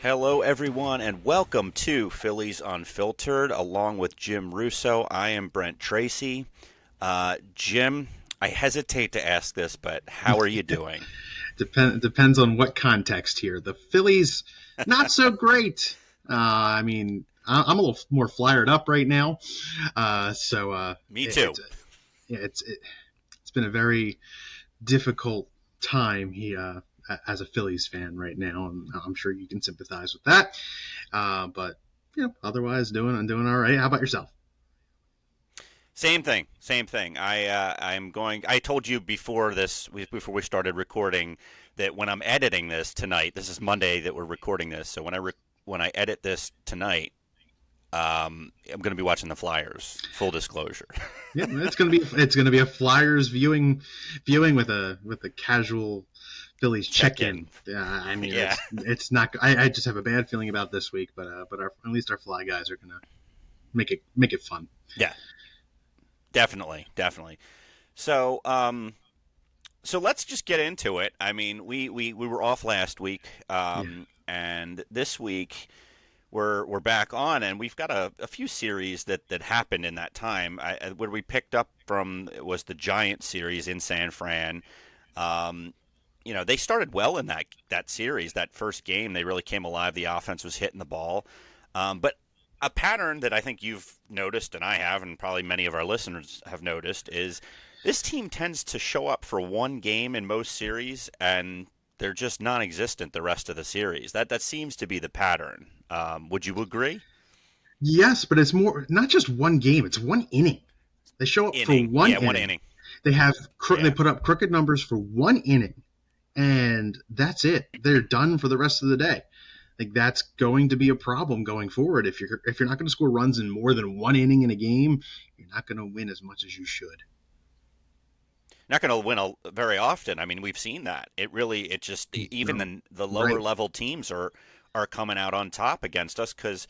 Hello, everyone, and welcome to Phillies Unfiltered, along with Jim Russo. I am Brent Tracy. Jim, I hesitate to ask this, but how are you doing? Depends on what context here. The Phillies, not so great. I'm a little more fired up right now. Me It, too. it's yeah, it's been a very difficult time here as a Phillies fan right now, and I'm sure you can sympathize with that. But otherwise, I'm doing all right. How about yourself? Same thing. Same thing. I'm going. I told you before we started recording that when I'm editing this tonight, this is Monday that we're recording this. So when I edit this tonight, I'm going to be watching the Flyers. Full disclosure. Yeah, it's gonna be a Flyers viewing with a casual Phillies Check check in. in. I mean, Yeah. it's not. I just have a bad feeling about this week, but at least our Fly guys are gonna make it fun. Yeah. Definitely. Definitely. So, so let's just get into it. I mean, we were off last week, Yeah, and this week we're back on, and we've got a few series that happened in that time. Where we picked up from was the Giant series in San Fran. Um, they started well in that series. That first game, they really came alive. The offense was hitting the ball, but a pattern that I think you've noticed, and I have, and probably many of our listeners have noticed, is this team tends to show up for one game in most series, and they're just non-existent the rest of the series. That seems to be the pattern. Would you agree? yes, but it's more not just one game; it's one inning. They show up for Inning, one yeah, one inning. inning, They yeah. put up crooked numbers for one inning, and that's it. They're done for the rest of the day. Like that's going to be a problem going forward. If you're not going to score runs in more than one inning in a game, you're not going to win as much as you should. Not going to win very often. I mean, we've seen that. It just even No, the lower right. level teams are coming out on top against us because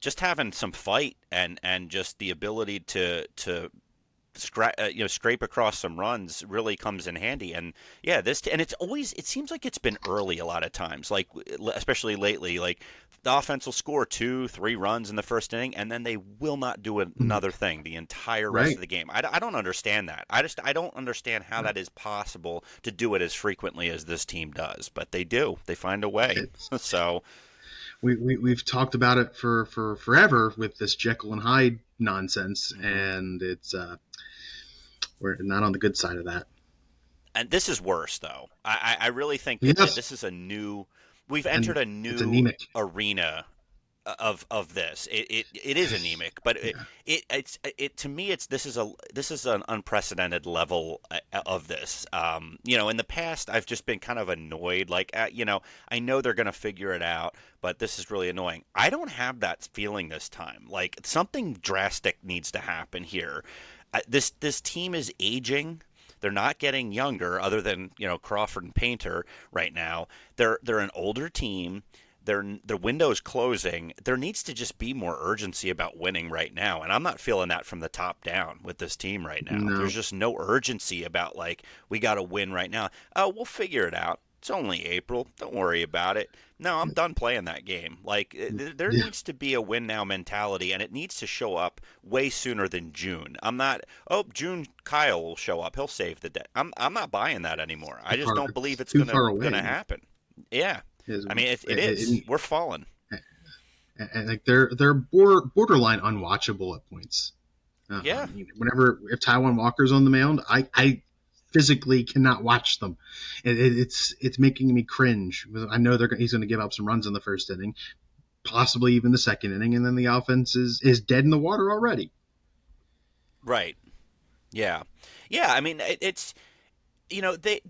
just having some fight and just the ability to scrape across some runs really comes in handy. And yeah, and it seems like it's been early a lot of times, like especially lately, like the offense will score 2, 3 runs in the first inning, and then they will not do another thing the entire rest of Right. the game. I don't understand that. I don't understand how Right. that is possible to do it as frequently as this team does, but they do. They find a way. It's So we've talked about it for forever with this Jekyll and Hyde nonsense, mhm. and we're not on the good side of that. And this is worse, though. I really think that Yes, this is a new. We've and entered a it's new anemic. arena of this. It is anemic, but Yeah. it to me this is an unprecedented level of this. In the past I've just been kind of annoyed. Like, I know they're going to figure it out, but this is really annoying. I don't have that feeling this time. Like something drastic needs to happen here. This team is aging. They're not getting younger, other than Crawford and Painter right now. They're an older team. Their window's closing. There needs to just be more urgency about winning right now, and I'm not feeling that from the top down with this team right now. There's No. just no urgency about like we got to win right now. Oh, we'll figure it out. It's only April. Don't worry about it. No, I'm done playing that game. Like there Yeah. needs to be a win now mentality, and it needs to show up way sooner than June. I'm not. Oh, June Kyle will show up. He'll save the day. I'm not buying that anymore. I just don't believe It's it's too gonna far gonna away. happen. Yeah, Is I mean it is. it, We're falling. and like they're borderline unwatchable at points. Yeah, Whenever if Taiwan Walker's on the mound, I physically cannot watch them. It's making me cringe. I know he's going to give up some runs in the first inning, possibly even the second inning, and then the offense is dead in the water already. right. Yeah, yeah. I mean it's they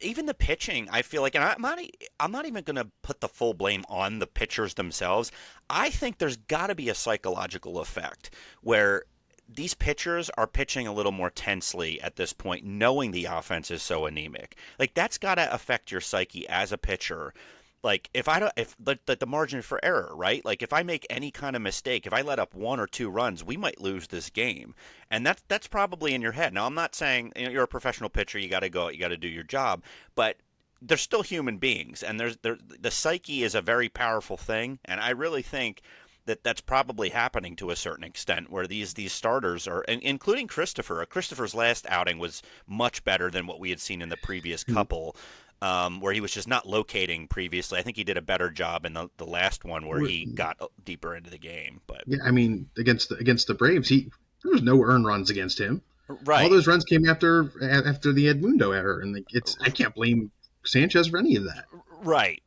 even the pitching. I feel like, and I'm not even going to put the full blame on the pitchers themselves. I think there's got to be a psychological effect where these pitchers are pitching a little more tensely at this point, knowing the offense is so anemic. Like that's got to affect your psyche as a pitcher. Like if I don't, if the margin for error, right? Like if I make any kind of mistake, if I let up 1 or 2 runs, we might lose this game, and that's probably in your head. Now I'm not saying you're a professional pitcher, you got to go, you got to do your job, but they're still human beings, and the psyche is a very powerful thing, and I really think that that's probably happening to a certain extent, where these starters are, including Christopher. Christopher's last outing was much better than what we had seen in the previous couple, where he was just not locating previously. I think he did a better job in the last one where he got deeper into the game. But Yeah, I mean, against the Braves, there was no earned runs against him. All right, those runs came after the Edmundo error, and I can't blame Sanchez for any of that. right.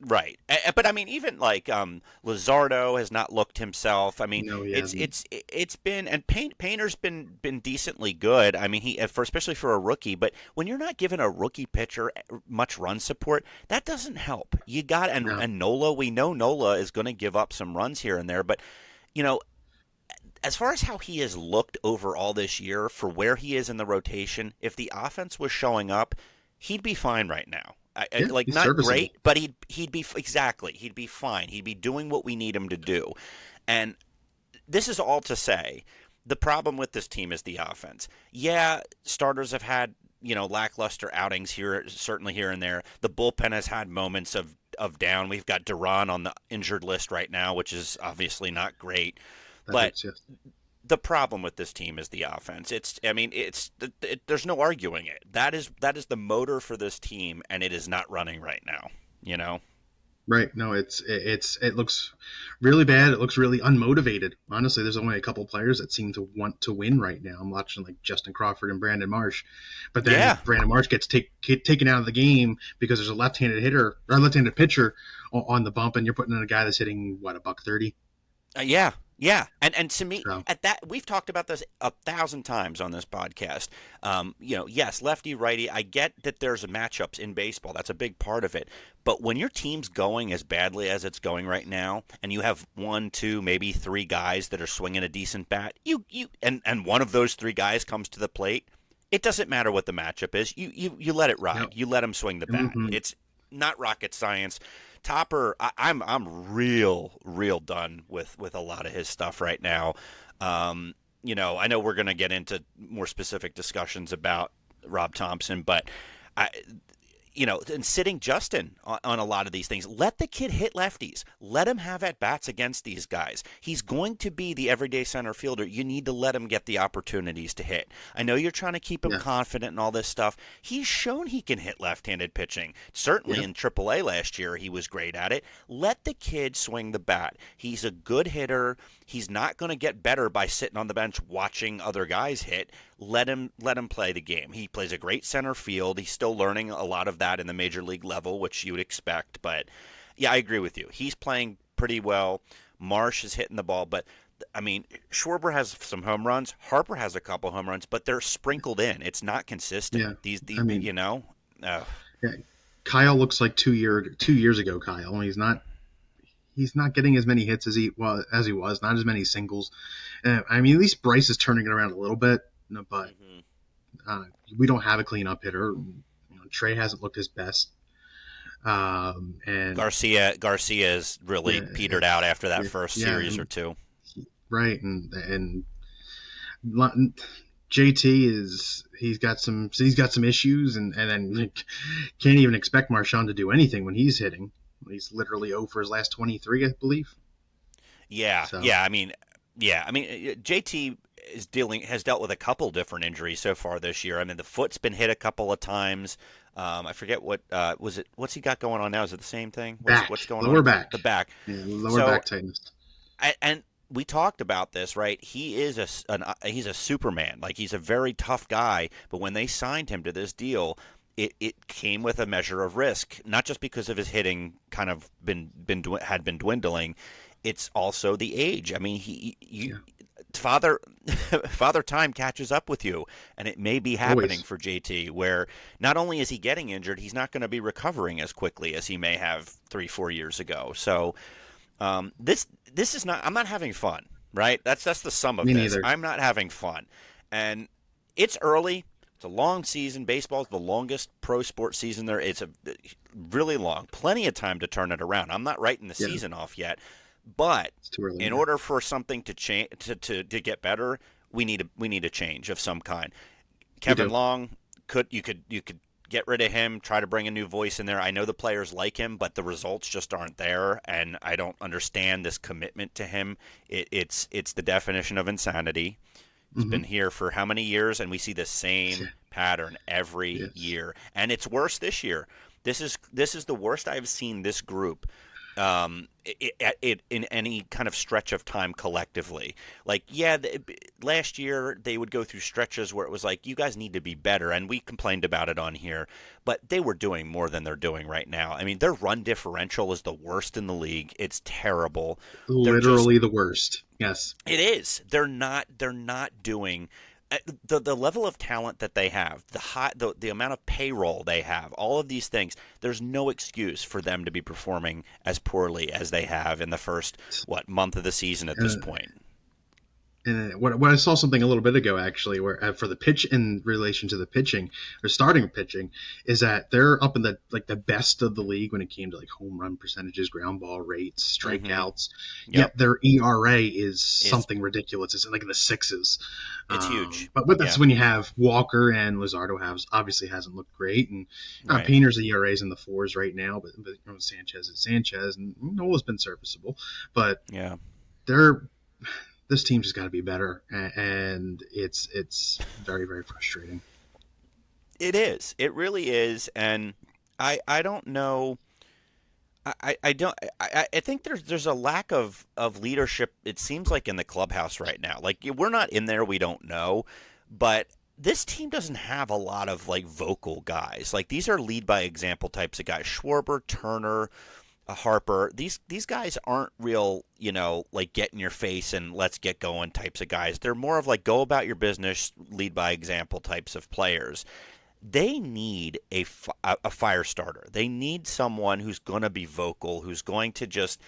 But I mean, even like Luzardo has not looked himself. I mean, No, he it's hasn't. it's it's been, and Painter's been decently good. I mean, especially for a rookie. But when you're not giving a rookie pitcher much run support, that doesn't help. You got, No, and Nola, we know Nola is going to give up some runs here and there, but you know, as far as how he has looked overall this year for where he is in the rotation, if the offense was showing up, he'd be fine right now. yeah, Like, he's not serviceable. great, but he'd be, exactly, he'd be fine. He'd be doing what we need him to do. And this is all to say, the problem with this team is the offense. Yeah, starters have had, lackluster outings here, certainly here and there. The bullpen has had moments of down. We've got Duran on the injured list right now, which is obviously not great. That But hurts. Yes. the problem with this team is the offense. I mean, there's no arguing it. That is the motor for this team, and it is not running right now. You know. Right. No, it looks really bad. It looks really unmotivated. Honestly, there's only a couple players that seem to want to win right now. I'm watching like Justin Crawford and Brandon Marsh, but then Yeah. Brandon Marsh gets taken out of the game because there's a left-handed hitter or left-handed pitcher on the bump, and you're putting in a guy that's hitting what, a buck 30. Yeah, yeah, and to me, So at that, we've talked about this 1,000 times on this podcast. Yes, lefty righty. I get that there's matchups in baseball. That's a big part of it. But when your team's going as badly as it's going right now, and you have one, two, maybe three guys that are swinging a decent bat, and one of those three guys comes to the plate. It doesn't matter what the matchup is. You let it ride. yep. You let him swing the bat. Mm-hmm. It's not rocket science. Topper, I'm real done with a lot of his stuff right now. I know we're going to get into more specific discussions about Rob Thomson, but I, and sitting Justin on a lot of these things. Let the kid hit lefties. Let him have at bats against these guys. He's going to be the everyday center fielder. You need to let him get the opportunities to hit. I know you're trying to keep him Yeah. confident and all this stuff. He's shown he can hit left-handed pitching. Certainly Yeah. in AAA last year, he was great at it. Let the kid swing the bat. He's a good hitter. He's not going to get better by sitting on the bench watching other guys hit. Let him play the game. He plays a great center field. He's still learning a lot of that in the major league level, which you would expect. But yeah, I agree with you. He's playing pretty well. Marsh is hitting the ball, but I mean, Schwarber has some home runs. Harper has a couple home runs, but they're sprinkled in. It's not consistent. Yeah. These I mean, uh, yeah. Kyle looks like 2 years ago. Kyle. He's not getting as many hits as he was. Not as many singles. I mean, at least Bryce is turning it around a little bit. But mhm. we don't have a cleanup hitter. Trey hasn't looked his best. And Garcia has really yeah, petered out after that first yeah, series or two. right, and JT he's got some issues, and then can't even expect Marchand to do anything when he's hitting. He's literally 0 for his last 23, I believe. Yeah, So yeah. JT has dealt with a couple different injuries so far this year. I mean, the foot's been hit a couple of times. I forget what was it. What's he got going on now? Is it the same thing? What's going lower on? back, The back. yeah, lower So back tightness. and we talked about this, right? He is he's a Superman. Like, he's a very tough guy. But when they signed him to this deal, it came with a measure of risk, not just because of his hitting kind of had been dwindling. It's also the age. I mean, Yeah, father father time catches up with you, and it may be happening always. for JT, where not only is he getting injured, he's not going to be recovering as quickly as he may have 3-4 years ago. So this is not. I'm not having fun. Right. That's the sum of Me this. neither. I'm not having fun, and it's early. It's a long season. Baseball's the longest pro sport season there. It's a really long. Plenty of time to turn it around. I'm not writing the Yeah, season off yet, but it's too early. in Yeah. order for something to change to get better, we need a change of some kind. We Kevin do. Long, you could get rid of him, try to bring a new voice in there. I know the players like him, but the results just aren't there, and I don't understand this commitment to him. It's the definition of insanity. He's Mm-hmm. been here for how many years, and we see the same pattern every Yes. year, and it's worse this year. This is the worst I've seen this group in any kind of stretch of time collectively. Like, yeah, last year they would go through stretches where it was like, you guys need to be better, and we complained about it on here, but they were doing more than they're doing right now. I mean, their run differential is the worst in the league. It's terrible. They're just Literally the worst. Yes. it is. They're not doing the level of talent that they have, the amount of payroll they have, all of these things. There's no excuse for them to be performing as poorly as they have in the first month of the season at this Uh, point. And what I saw something a little bit ago, actually, where for the pitch in relation to the pitching or starting pitching, is that they're up in the best of the league when it came to like home run percentages, ground ball rates, Hmm. strikeouts. Yep, Yet their ERA is is something ridiculous. It's like in the sixes. it's huge. But that's Yeah, when you have Walker and Luzardo obviously hasn't looked great, and right. Painter's ERA is in the fours right now, but Sanchez is Sanchez, and Nola's been serviceable, but Yeah, they're this team's just got to be better, and it's very very frustrating. it is. It really is, and I don't know. I don't I think there's a lack of leadership, it seems like, in the clubhouse right now. Like, we're not in there, we don't know, but this team doesn't have a lot of like vocal guys. Like, these are lead by example types of guys. Schwarber, Turner, Harper. These guys aren't real, like get in your face and let's get going types of guys. They're more of like go about your business, lead by example types of players. They need a fire starter. They need someone who's going to be vocal, who's going to just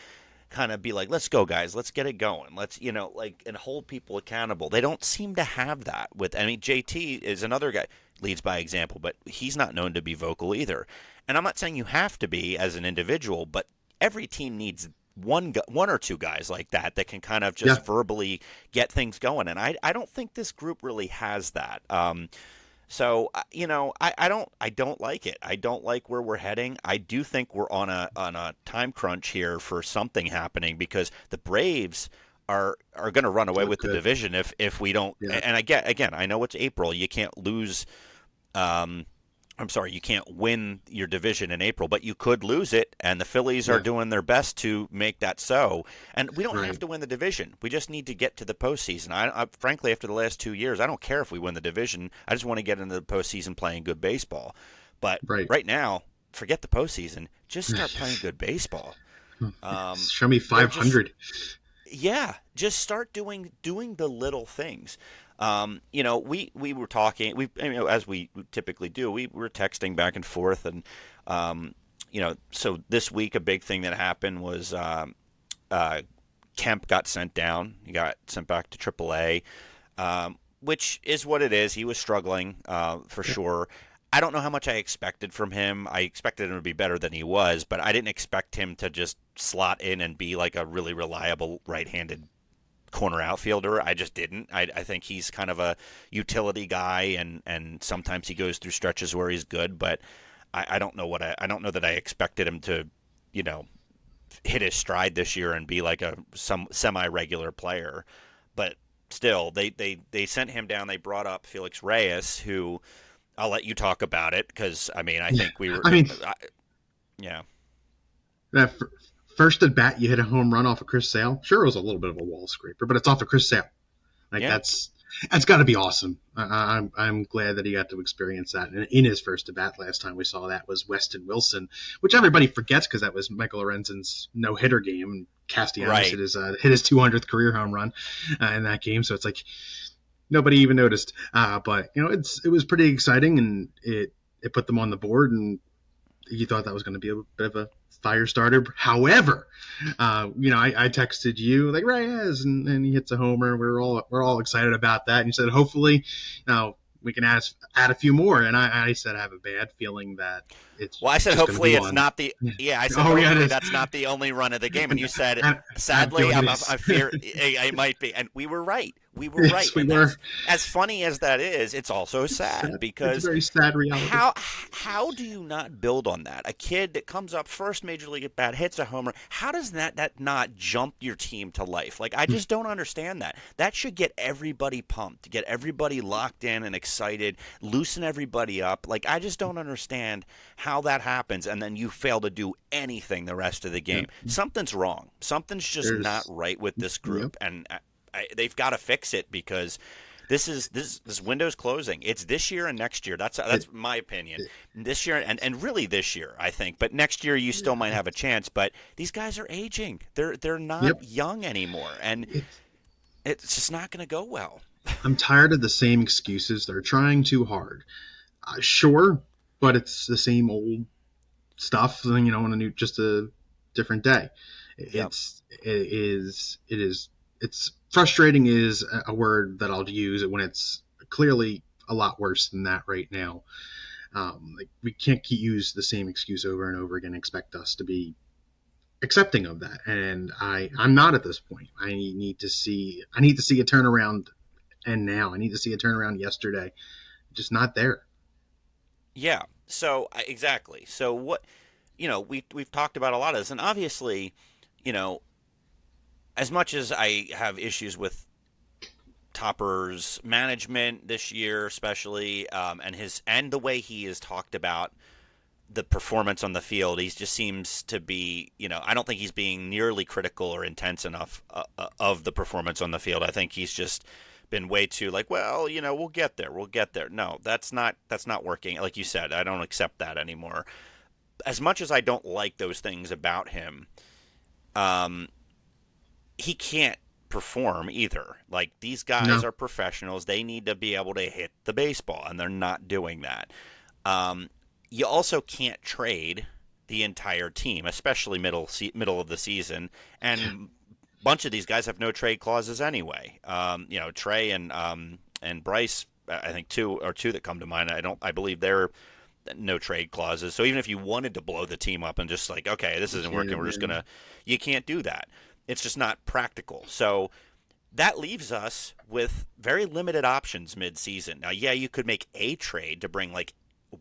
kind of be like, let's go, guys, let's get it going. Let's, like, and hold people accountable. They don't seem to have that I mean, JT is another guy, leads by example, but he's not known to be vocal either. And I'm not saying you have to be as an individual, but every team needs one or two guys like that can kind of Yeah, just verbally get things going. And I don't think this group really has that. So I don't like it. I don't like where we're heading. I do think we're on a time crunch here for something happening, because the Braves are going to run away look with the good. division if we don't. Yeah, And again, I know it's April. You can't lose. Um, I'm sorry, you can't win your division in April, but you could lose it, and the Phillies are yeah, doing their best to make that so. And we don't have right. to win the division. We just need to get to the postseason. Frankly, after the last 2 years, I don't care if we win the division. I just want to get into the postseason playing good baseball. But Right. right now, forget the postseason. Just start playing good baseball. Show me They're just 500. Yeah, just start doing the little things. We were talking. As we typically do. We were texting back and forth, and so this week a big thing that happened was uh, Kemp got sent down. He got sent back to AAA, which is what it is. He was struggling for Yeah. sure. I don't know how much I expected from him. I expected him to be better than he was, but I didn't expect him to just slot in and be like a really reliable right-handed corner outfielder. I just didn't. I think he's kind of a utility guy, and sometimes he goes through stretches where he's good, but I don't know I don't know that I expected him to, you know, hit his stride this year and be like some semi-regular player. But still, they sent him down. They brought up Felix Reyes, who I'll let you talk about it, because I mean, I Yeah. think we were I mean, yeah. that first at bat, you hit a home run off of Chris Sale. Sure, it was a little bit of a wall scraper, but it's off of Chris Sale. Like Yeah. that's got to be awesome. I'm glad that he got to experience that in his first at bat. Last time we saw that was Weston Wilson, which everybody forgets because that was Michael Lorenzen's no hitter game. Castellanos Right. hit his 200th career home run in that game, so it's like nobody even noticed. But it was pretty exciting, and it put them on the board, and you thought that was going to be a bit of a fire starter. However, I texted you like Reyes, and he hits a homer. We're all excited about that. And you said hopefully, we can add a few more. And I said I have a bad feeling that it's Well, I said just going to hopefully be it's one. not the yeah. I said Oh yeah, it hopefully is. that's not the only run of the game, and you said I have a sadly feeling it is. I fear it might be, and we were right. We were right, Yes, we and were. that's as funny as that is. It's also It's sad sad. It's a because very sad reality. how do you not build on that? A kid that comes up first major league at bat, hits a homer. How does that not jump your team to life? Like I just don't understand that. That should get everybody pumped, get everybody locked in and excited, loosen everybody up. Like I just don't understand how that happens, and then you fail to do anything the rest of the Yeah, game. Something's wrong. Something's just not there's. right with this Yep. group, and they've got to fix it because this window's closing. It's this year and next year. It, That's my opinion. it, This year and really this year, I think. But next year you still might have a chance. But these guys are aging. They're not yep. young anymore, and It's. it's just not going to go well. I'm tired of the same excuses. They're trying too hard. Sure, but it's the same old stuff. On a new, just a different day. Yep. It's frustrating is a word that I'll use when it's clearly a lot worse than that right now. Like we can't keep use the same excuse over and over again and expect us to be accepting of that. And I'm not at this point. I need to see a turnaround, and now I need to see a turnaround yesterday. Just not there. Yeah. So exactly. So what we've talked about a lot of this, and obviously, you know, as much as I have issues with Topper's management this year, especially, and the way he has talked about the performance on the field, he just seems to be, I don't think he's being nearly critical or intense enough of the performance on the field. I think he's just been way too like, well, we'll get there, we'll get there. No, that's not working. Like you said, I don't accept that anymore. As much as I don't like those things about him, um, he can't perform either. Like these guys No, are professionals; they need to be able to hit the baseball, and they're not doing that. Um, you also can't trade the entire team, especially middle of the season, and a bunch of these guys have no trade clauses anyway. Trey and Bryce, I think two that come to mind. I believe they're no trade clauses. So even if you wanted to blow the team up and just like, okay, this you isn't working, can't. we're just Yeah. gonna, you can't do that. It's just not practical. So that leaves us with very limited options mid-season. Now, yeah, you could make a trade to bring like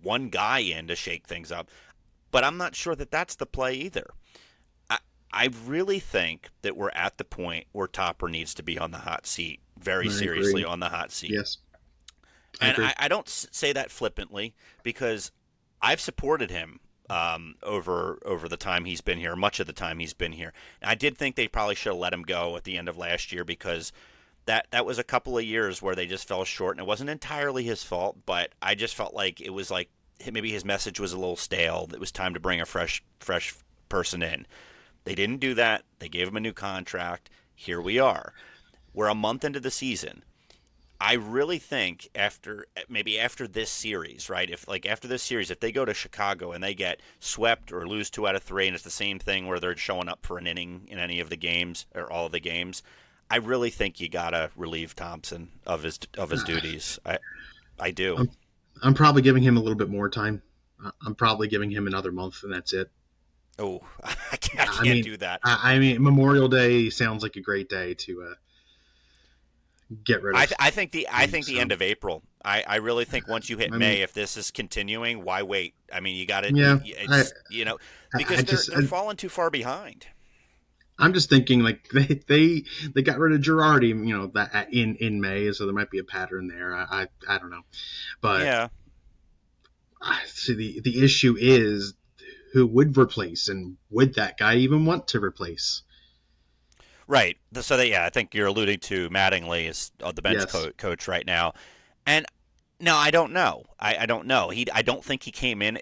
one guy in to shake things up, but I'm not sure that that's the play either. I, I really think that we're at the point where Topper needs to be on the hot seat, very I seriously agree. on the hot seat. Yes, I And agree. I don't say that flippantly because I've supported him over the time he's been here, much of the time he's been here. And I did think they probably should have let him go at the end of last year because that was a couple of years where they just fell short, and it wasn't entirely his fault, but I just felt like it was like maybe his message was a little stale. It was time to bring a fresh person in. They didn't do that. They gave him a new contract. Here we are. We're a month into the season. I really think after this series, right? If like after this series, if they go to Chicago and they get swept or lose 2 out of 3, and it's the same thing where they're showing up for an inning in any of the games or all of the games, I really think you gotta relieve Thompson of his duties. I do. I'm, I'm probably giving him a little bit more time. I'm probably giving him another month, and that's it. Oh, I I can't mean, do that. Memorial Day sounds like a great day to get rid of I think him. the end So, of April. I really think once you hit I mean, May, if this is continuing, why wait? I mean, you got it. yeah, I, It's I because they're just, they're falling too far behind. I'm just thinking like they got rid of Girardi, that in May, so there might be a pattern there. I don't know, but Yeah, see the issue is who would replace, and would that guy even want to replace? right. So I think you're alluding to Mattingly is the bench Yes, coach right now, and no, I don't know. I don't know. I don't think he came in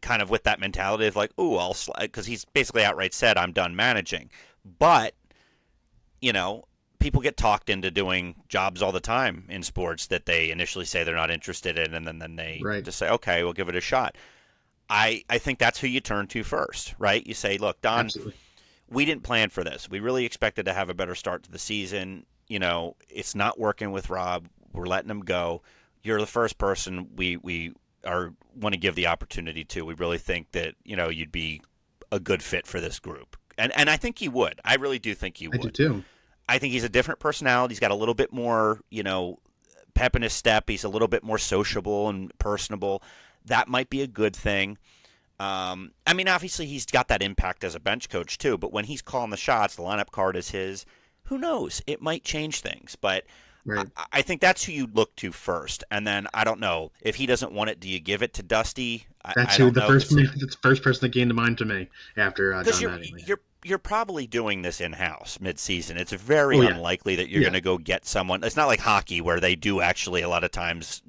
kind of with that mentality of like, ooh, because he's basically outright said I'm done managing, but you know, people get talked into doing jobs all the time in sports that they initially say they're not interested in, and then they right, just say, okay, we'll give it a shot. I think that's who you turn to first, right? You say, look, Don, absolutely. we didn't plan for this. We really expected to have a better start to the season. It's not working with Rob. We're letting him go. You're the first person we are want to give the opportunity to. We really think that you'd be a good fit for this group, and I think he would. I really do think he I do would. too. I think he's a different personality. He's got a little bit more, pep in his step. He's a little bit more sociable and personable. That might be a good thing. I mean, obviously he's got that impact as a bench coach too. But when he's calling the shots, the lineup card is his. Who knows? It might change things. But I, Right. I think that's who you look to first. And then I don't know if he doesn't want it. Do you give it to Dusty? I That's who don't the know first because that's the first person that came to mind to me after because John Mattingly. you're probably doing this in house mid season. It's very Oh yeah, unlikely that you're yeah, going to go get someone. It's not like hockey where they do actually a lot of times,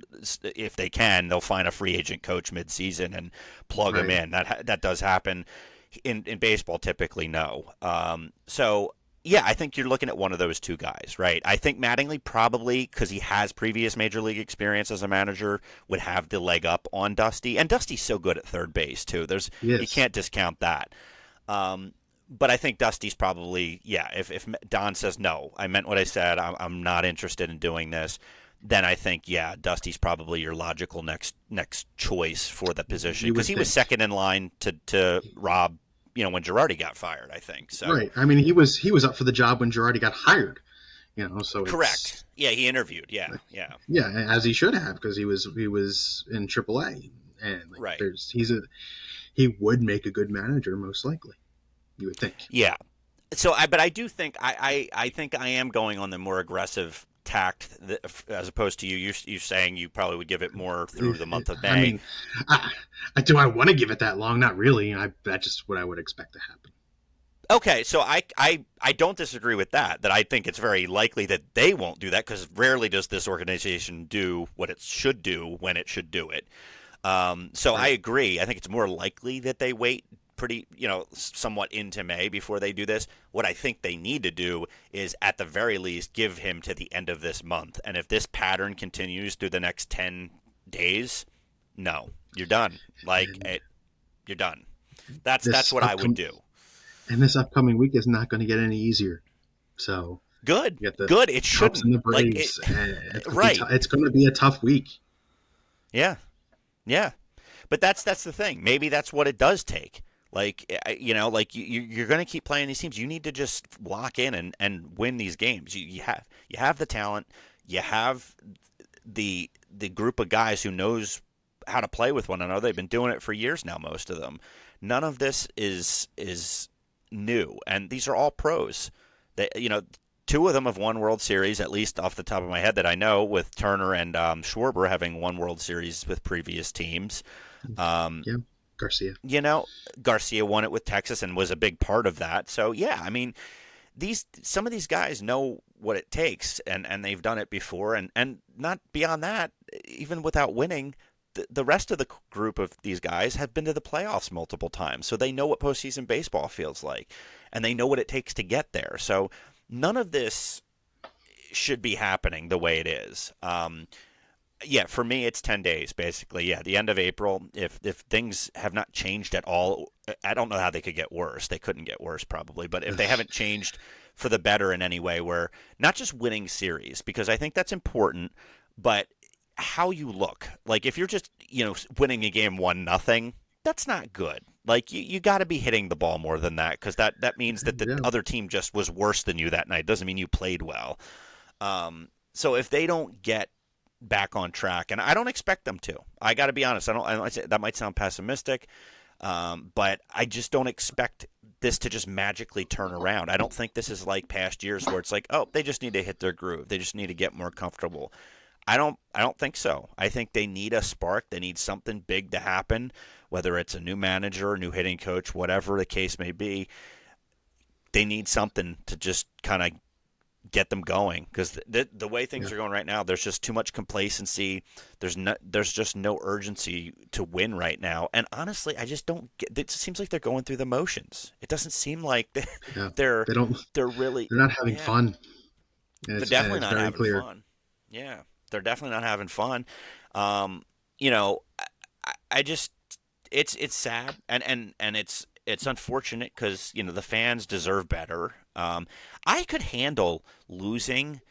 if they can, they'll find a free agent coach mid season and plug them right. in. That does happen. In baseball, typically no. So yeah, I think you're looking at one of those two guys, right? I think Mattingly probably, because he has previous major league experience as a manager, would have the leg up on Dusty. And Dusty's so good at third base too. You Yes, can't discount that. Um, but I think Dusty's probably, yeah. If Don says no, I meant what I said. I'm not interested in doing this. Then I think, yeah, Dusty's probably your logical next choice for the position you because would he was think. second in line to Rob. When Girardi got fired, I think so. Right. I mean, he was up for the job when Girardi got hired. So it's Correct. Yeah, he interviewed. Yeah, yeah, yeah, as he should have because he was in AAA, and like right. he would make a good manager most likely. You would think. Yeah. But I do think I think I am going on the more aggressive tact as opposed to you. You're saying you probably would give it more through the month of I May. mean, do I want to give it that long? Not really. That's just what I would expect to happen. Okay, so I don't disagree with that. That I think it's very likely that they won't do that because rarely does this organization do what it should do when it should do it. So I Right. agree. I think it's more likely that they wait pretty, somewhat into May before they do this. What I think they need to do is, at the very least, give him to the end of this month. And if this pattern continues through the next 10 days, no, you're done. And You're done. That's this what I would upcoming do. and this upcoming week is not going to get any easier. So Good, you got the good. It Cubs and shouldn't. the Like it, Braves. right. It's going to be a tough week. Yeah, yeah. But that's the thing. Maybe that's what it does take. Like like you're going to keep playing these teams. You need to just lock in and win these games. You have the talent. You have the group of guys who knows how to play with one another. They've been doing it for years now. Most of them. None of this is new, and these are all pros. They two of them have won World Series, at least off the top of my head that I know, with Turner and Schwarber having won World Series with previous teams. Um, Yeah, Garcia. you know, Garcia won it with Texas and was a big part of that. So yeah, I mean, some of these guys know what it takes, and they've done it before, and not beyond that, even without winning. The rest of the group of these guys have been to the playoffs multiple times, so they know what postseason baseball feels like, and they know what it takes to get there. So none of this should be happening the way it is. Yeah, for me, it's 10 days basically. Yeah, the end of April. If things have not changed at all, I don't know how they could get worse. They couldn't get worse probably, but if they haven't changed for the better in any way, where not just winning series, because I think that's important, but how you look. Like if you're just winning a game 1-0, that's not good. Like you got to be hitting the ball more than that because that means that the Yeah, other team just was worse than you that night. Doesn't mean you played well. So if they don't get back on track, and I don't expect them to. I got to be honest. That might sound pessimistic, but I just don't expect this to just magically turn around. I don't think this is like past years where it's like, oh, they just need to hit their groove. They just need to get more comfortable. I don't think so. I think they need a spark. They need something big to happen, whether it's a new manager, a new hitting coach, whatever the case may be. They need something to just kind of get them going because the way yeah, things are going right now, there's just too much complacency. There's just no urgency to win right now. And honestly, I just don't get. It seems like they're going through the motions. It doesn't seem like yeah. they're They don't. they're really They're not having yeah. fun. And They're it's definitely not very having clear. fun. Yeah, they're definitely not having fun. Um, you know, I just it's sad and it's unfortunate because the fans deserve better. I could handle losing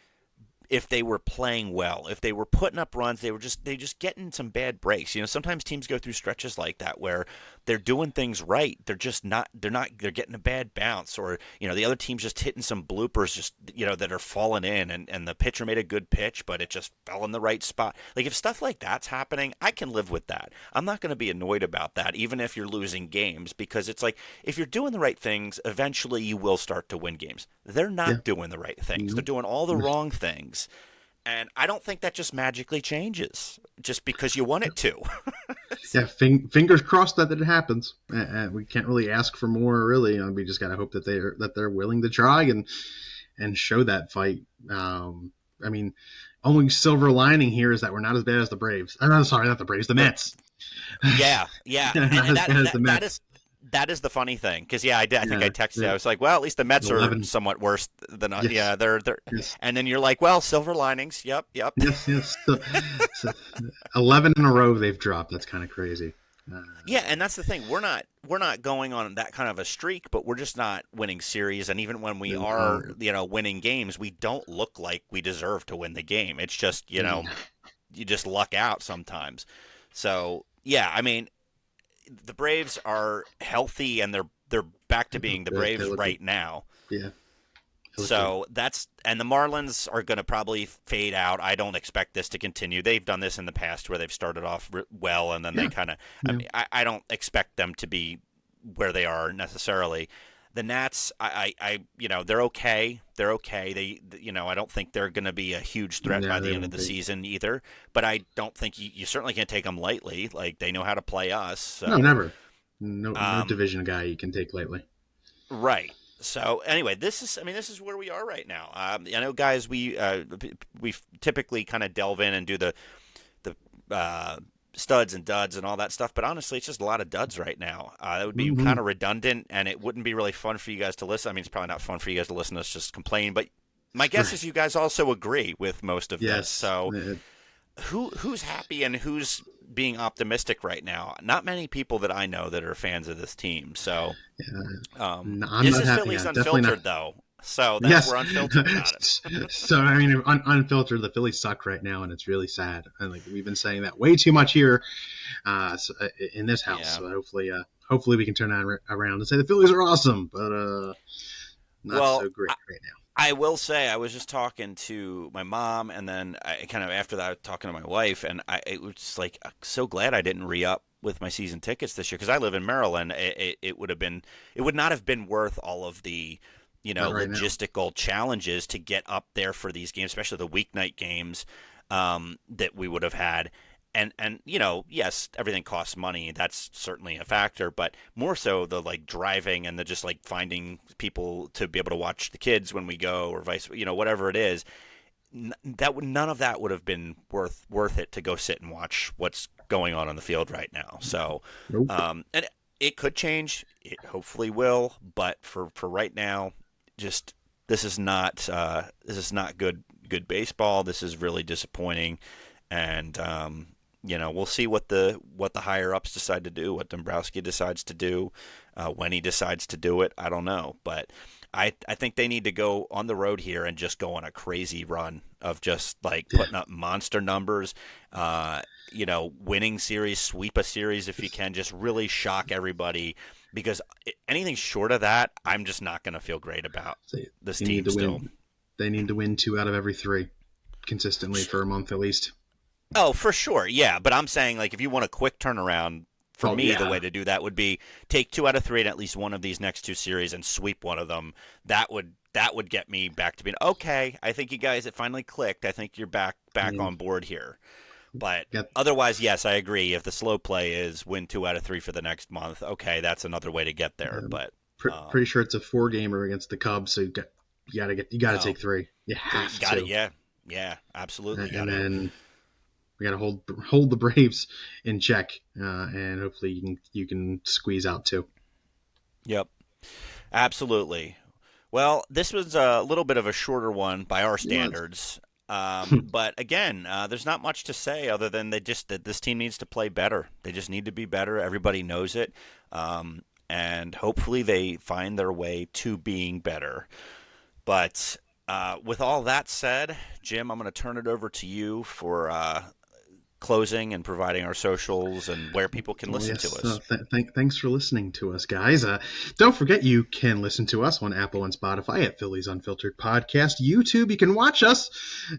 if they were playing well, if they were putting up runs, they just getting some bad breaks. Sometimes teams go through stretches like that where they're doing things right. They're getting a bad bounce, or the other team's just hitting some bloopers just that are falling in, and the pitcher made a good pitch, but it just fell in the right spot. Like if stuff like that's happening, I can live with that. I'm not going to be annoyed about that, even if you're losing games, because it's like if you're doing the right things, eventually you will start to win games. They're Yeah. not doing the right things. They're Nope. doing all the wrong things. And I don't think that just magically changes just because you want it to. Yeah, fingers crossed that it happens. We can't really ask for more, really. We just gotta hope that they're willing to try and show that fight. I mean, only silver lining here is that we're not as bad as the Braves. I'm sorry, not the Braves, the Mets. Yeah, yeah, Not and as bad as the that Mets. is the funny thing because yeah, I think I Yeah, texted you. yeah. I was like, well, at least the Mets are 11. somewhat worse than Yes, yeah, they're yes, and then you're like, well, silver linings. Yep, yep. yes, yes. So 11 in a row they've dropped. That's kind of crazy. Uh, Yeah, and that's the thing. We're not going on that kind of a streak, but we're just not winning series. And even when we are, no, winning games, we don't look like we deserve to win the game. It's just, no, you just luck out sometimes. So yeah, I mean, the Braves are healthy and they're back to being the they're Braves looking. right now. Yeah, they're looking. So and the Marlins are going to probably fade out. I don't expect this to continue. They've done this in the past where they've started off well and then they Yeah, kind of. I yeah. mean, I don't expect them to be where they are necessarily. The Nats, they're okay. They're okay. I don't think they're going to be a huge threat by No, they the end of won't the be. season either. But I don't think you certainly can't take them lightly. Like they know how to play us. No, So, never. No um, division guy you can take lightly. right. So anyway, this is where we are right now. I know, guys, we typically kind of delve in and do the studs and duds and all that stuff, but honestly, it's just a lot of duds right now. That would be Mm-hmm. kind of redundant, and it wouldn't be really fun for you guys to listen. I mean, it's probably not fun for you guys to listen to us just complain, but my guess Right. is you guys also agree with most of this. Yes. So who's happy and who's being optimistic right now? Not many people that I know that are fans of this team. So No, I'm this not is happy. Phillies Yeah, definitely not. Unfiltered, though. So that's Yes. we're unfiltered about it. So I mean, unfiltered, the Phillies suck right now, and it's really sad. And like we've been saying that way too much here, in this house. Yeah. So hopefully we can turn around and say the Phillies are awesome, but not Well, so great right now. I will say I was just talking to my mom, and then I kind of after that I was talking to my wife, and it was just like I'm so glad I didn't re up with my season tickets this year because I live in Maryland. It would not have been worth all of the Not right now. logistical challenges to get up there for these games, especially the weeknight games that we would have had. And yes, everything costs money. That's certainly a factor, but more so the like driving and the just like finding people to be able to watch the kids when we go or vice, whatever it is. None of that would have been worth it to go sit and watch what's going on the field right now. So, Nope. and it could change. It hopefully will, but for right now, just this is not good baseball. This is really disappointing, and we'll see what the higher ups decide to do, what Dombrowski decides to do, when he decides to do it. I don't know, but I think they need to go on the road here and just go on a crazy run of just like Yeah. putting up monster numbers, winning series, sweep a series if you can, just really shock everybody. Because anything short of that, I'm just not going to feel great about They, this they need team to still. win. They need to win 2 out of every 3 consistently for a month at least. Oh, for sure, yeah. But I'm saying like if you want a quick turnaround, for Oh me, the yeah. way to do that would be take 2 out of 3 in at least one of these next two series and sweep one of them. That would get me back to being okay. I think you guys it finally clicked. I think you're I back mean, on board here. But got otherwise, yes, I agree. If the slow play is win 2 out of 3 for the next month, okay, that's another way to get there. um, But pretty sure it's a 4-gamer against the Cubs, so you gotta oh, take 3. You three, have got it. to, Yeah, yeah, absolutely got and to. then we gotta hold the Braves in check, and hopefully you can squeeze out 2. Yep, absolutely. Well, this was a little bit of a shorter one by our It was. standards. But again, there's not much to say other than that this team needs to play better. They just need to be better. Everybody knows it. And hopefully they find their way to being better. But With all that said, Jim, I'm going to turn it over to you for closing and providing our socials and where people can Well, listen to yes. us. Thanks for listening to us, guys. Don't forget you can listen to us on Apple and Spotify at Phillies Unfiltered Podcast. YouTube, you can watch us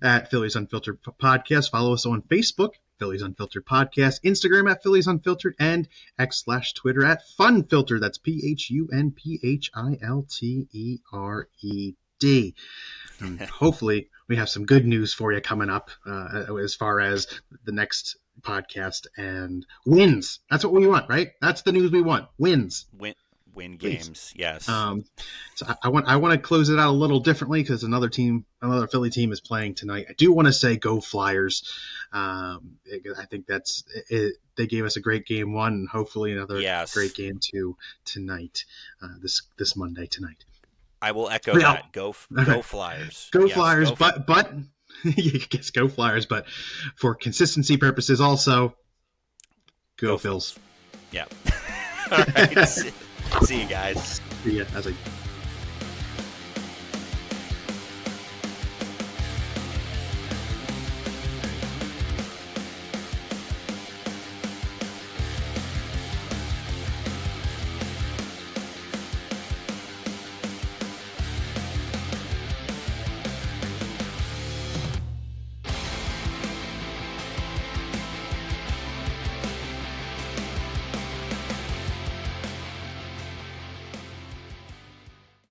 at Phillies Unfiltered Podcast. Follow us on Facebook, Phillies Unfiltered Podcast, Instagram at Phillies Unfiltered, and X/Twitter at Funfilter. That's PHUNPHILTERED. And hopefully, we have some good news for you coming up as far as the next podcast and wins. That's what we want, right? That's the news we want. Wins. Win Please. games, yes. So I want to close it out a little differently because another Philly team is playing tonight. I do want to say go Flyers. I think that's it. They gave us a great game one, and hopefully another great game two tonight. This Monday tonight. I will echo that. Go Flyers. Go Flyers, but yes, go Flyers. But for consistency purposes, also go Phils. Yeah. All right. See you guys. See ya.